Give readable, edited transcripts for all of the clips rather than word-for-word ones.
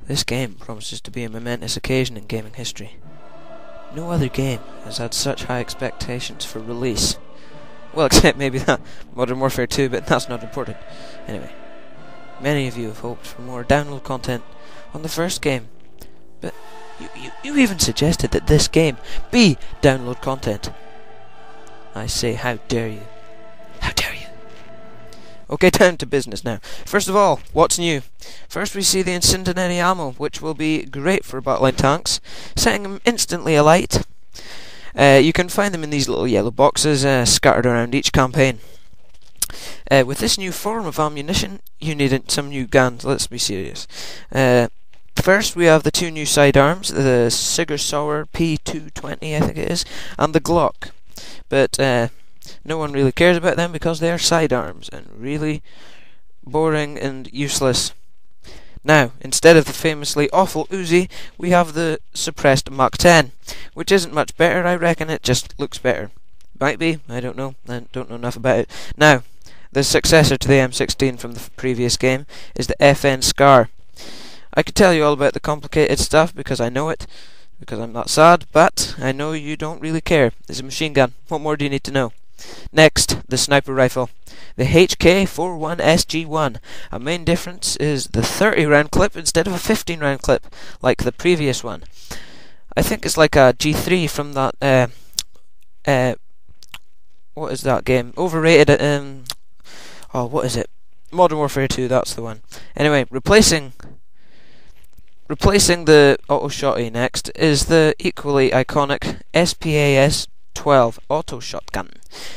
This game promises to be a momentous occasion in gaming history. No other game has had such high expectations for release. Well, except maybe that Modern Warfare 2, but that's not important. Anyway, many of you have hoped for more download content on the first game, but you even suggested that this game be download content. I say, how dare you? How dare you? Okay, down to business now. First of all, what's new? First we see the incendiary ammo, which will be great for battling tanks, setting them instantly alight. You can find them in these little yellow boxes scattered around each campaign. With this new form of ammunition, you need some new guns. Let's be serious. First, we have the two new sidearms, the Sigur Sauer P220, I think it is, and the Glock. But no one really cares about them because they are sidearms and really boring and useless. Now, instead of the famously awful Uzi, we have the suppressed Mach 10, which isn't much better. I reckon it just looks better. Might be, I don't know. I don't know enough about it. Now, the successor to the M16 from the previous game is the FN Scar. I could tell you all about the complicated stuff because I know it, because I'm not sad, but I know you don't really care. It's a machine gun. What more do you need to know? Next, the sniper rifle. The HK41SG1. A main difference is the 30 round clip instead of a 15 round clip, like the previous one. I think it's like a G3 from that, what is that game? Overrated, what is it? Modern Warfare 2, that's the one. Anyway, replacing the auto shotty next is the equally iconic SPAS-12 auto shotgun.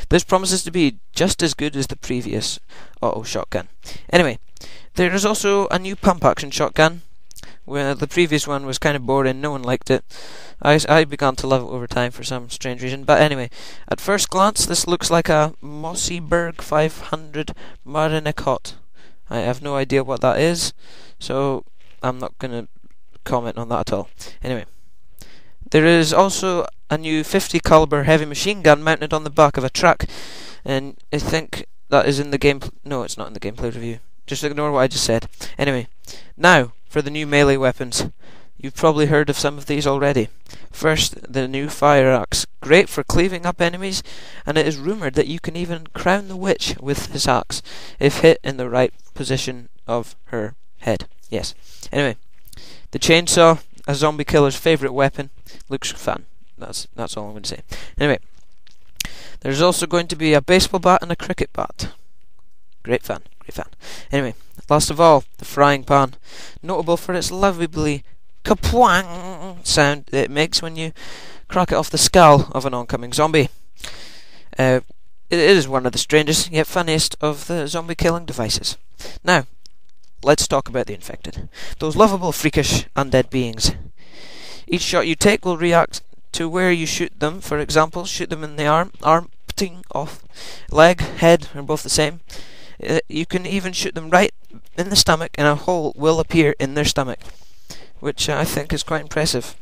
This promises to be just as good as the previous auto shotgun. Anyway, there is also a new pump action shotgun, where the previous one was kind of boring, no one liked it. I began to love it over time for some strange reason, but anyway, at first glance this looks like a Mossberg 500 Marineschott. I have no idea what that is, so I'm not going to comment on that at all. Anyway, there is also a new 50 caliber heavy machine gun mounted on the back of a truck, and I think that is in the game. No, it's not in the gameplay review. Just ignore what I just said. Anyway, now for the new melee weapons. You've probably heard of some of these already. First, the new fire axe, great for cleaving up enemies, and it is rumoured that you can even crown the witch with this axe if hit in the right position of her head. Yes. Anyway, the chainsaw, a zombie killer's favourite weapon, looks fun. That's all I'm going to say. Anyway, there's also going to be a baseball bat and a cricket bat. Great fun. Anyway, last of all, the frying pan, notable for its lovely kapwang sound that it makes when you crack it off the skull of an oncoming zombie. It is one of the strangest yet funniest of the zombie killing devices. Now, let's talk about the infected. Those lovable, freakish, undead beings. Each shot you take will react to where you shoot them. For example, shoot them in the arm, ting off, leg, head are both the same. You can even shoot them right in the stomach and a hole will appear in their stomach, which I think is quite impressive.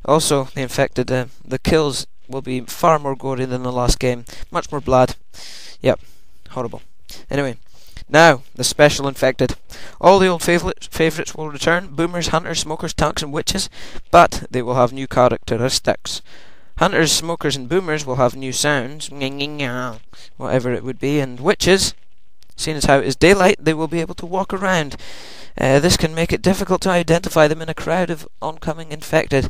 Also, the infected, the kills will be far more gory than the last game. Much more blood. Yep, horrible. Anyway, now, the special infected. All the old favourites will return. Boomers, hunters, smokers, tanks and witches. But they will have new characteristics. Hunters, smokers and boomers will have new sounds. Whatever it would be. And witches, seeing as how it is daylight, they will be able to walk around. This can make it difficult to identify them in a crowd of oncoming infected.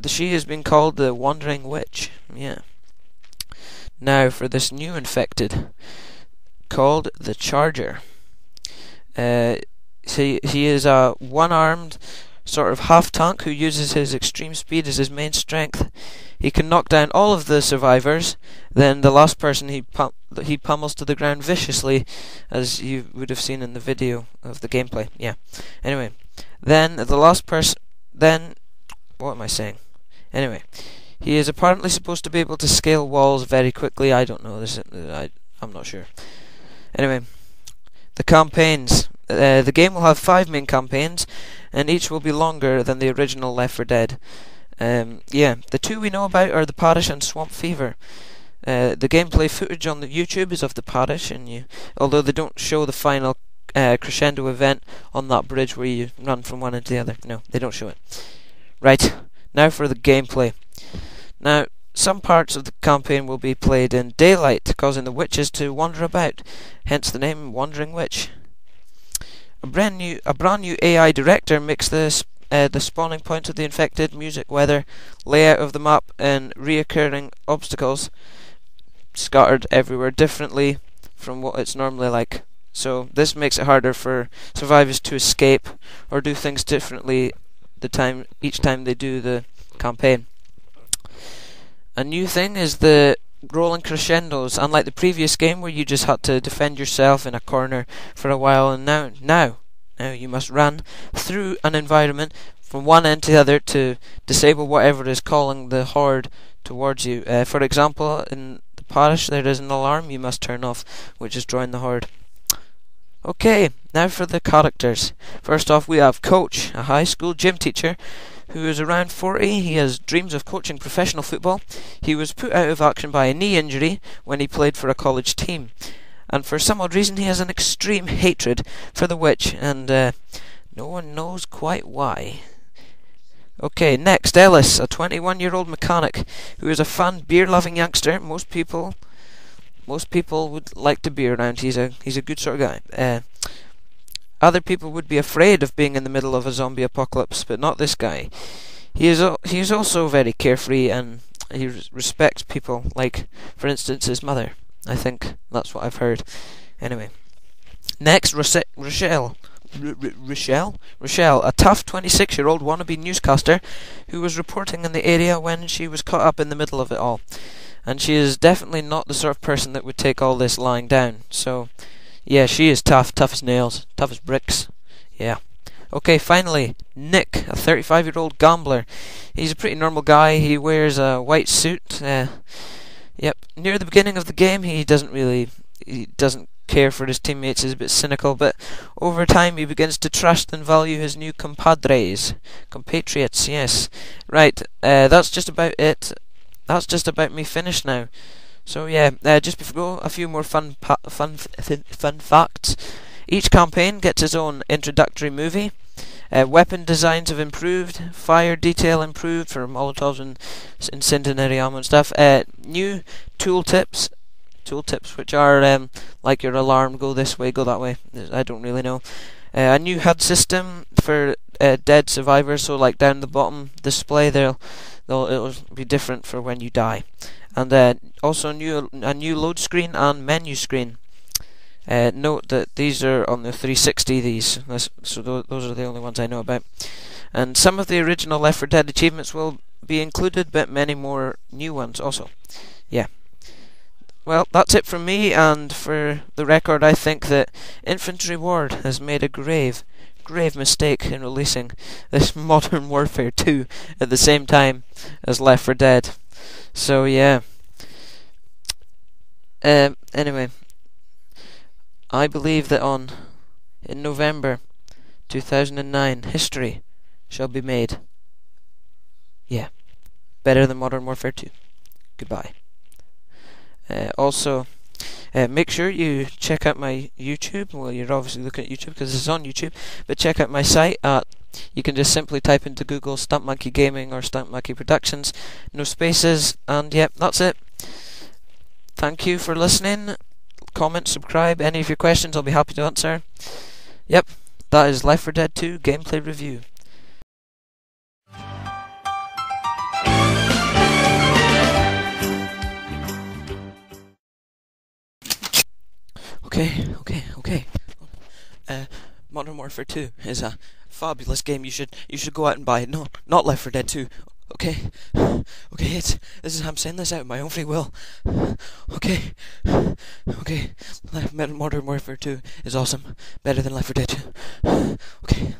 She has been called the Wandering Witch. Yeah. Now for this new infected, called the Charger. He is a one-armed sort of half-tank who uses his extreme speed as his main strength. He can knock down all of the survivors, then the last person he pummels to the ground viciously, as you would have seen in the video of the gameplay. Yeah. Anyway, then the last person... Then... What am I saying? Anyway, he is apparently supposed to be able to scale walls very quickly. I don't know this. I'm not sure. Anyway, the campaigns. The game will have 5 main campaigns, and each will be longer than the original Left 4 Dead. The 2 we know about are the Parish and Swamp Fever. The gameplay footage on the YouTube is of the Parish, and although they don't show the final crescendo event on that bridge where you run from one end to the other. No, they don't show it. Right, now for the gameplay. Now, some parts of the campaign will be played in daylight, causing the witches to wander about, hence the name Wandering Witch. A brand new AI director makes the spawning point of the infected, music, weather, layout of the map, and reoccurring obstacles scattered everywhere differently from what it's normally like. So this makes it harder for survivors to escape or do things differently each time they do the campaign. A new thing is the rolling crescendos, unlike the previous game where you just had to defend yourself in a corner for a while, and now you must run through an environment from one end to the other to disable whatever is calling the horde towards you. For example, in the parish there is an alarm you must turn off, which is drawing the horde. Okay, now for the characters. First off, we have Coach, a high school gym teacher who is around 40. He has dreams of coaching professional football. He was put out of action by a knee injury when he played for a college team. And for some odd reason he has an extreme hatred for the witch, and no one knows quite why. Okay, next, Ellis, a 21-year-old mechanic who is a fun, beer-loving youngster. Most people would like to be around. He's a good sort of guy. Other people would be afraid of being in the middle of a zombie apocalypse, but not this guy. He is also very carefree, and he respects people, like, for instance, his mother. I think that's what I've heard. Anyway. Next, Rochelle, a tough 26-year-old wannabe newscaster who was reporting in the area when she was caught up in the middle of it all. And she is definitely not the sort of person that would take all this lying down. So, yeah, she is tough as nails, tough as bricks. Yeah. Okay, finally, Nick, a 35-year-old gambler. He's a pretty normal guy. He wears a white suit. Yep. Near the beginning of the game, he doesn't care for his teammates. He's a bit cynical, but over time he begins to trust and value his new compatriots. Yes. Right. That's just about it. That's just about me finished now. So yeah, just before a few more fun facts. Each campaign gets its own introductory movie. Weapon designs have improved, fire detail improved for Molotovs and incendiary ammo and stuff. New tooltips which are like your alarm, go this way, go that way. I don't really know. A new HUD system for dead survivors, so like down the bottom display it'll be different for when you die. And also a new load screen and menu screen. Note that these are on the 360. So those are the only ones I know about. And some of the original Left 4 Dead achievements will be included, but many more new ones also. Yeah. Well, that's it from me, and for the record, I think that Infantry Ward has made a grave mistake in releasing this Modern Warfare 2 at the same time as Left 4 Dead. So yeah. Anyway, I believe that in November 2009, history shall be made. Yeah, better than Modern Warfare 2. Goodbye. Also, make sure you check out my YouTube. Well, you're obviously looking at YouTube because it's on YouTube, but check out my site at, you can just simply type into Google Stunt Monkey Gaming or Stunt Monkey Productions, no spaces, and yep, that's it. Thank you for listening. Comment, subscribe, any of your questions I'll be happy to answer. Yep, that is Left 4 Dead 2 gameplay review. Okay. Modern Warfare 2 is a fabulous game. You should go out and buy it. No, not Left 4 Dead 2. Okay, I'm saying this out of my own free will. Okay. Modern Warfare 2 is awesome. Better than Left 4 Dead 2. Okay.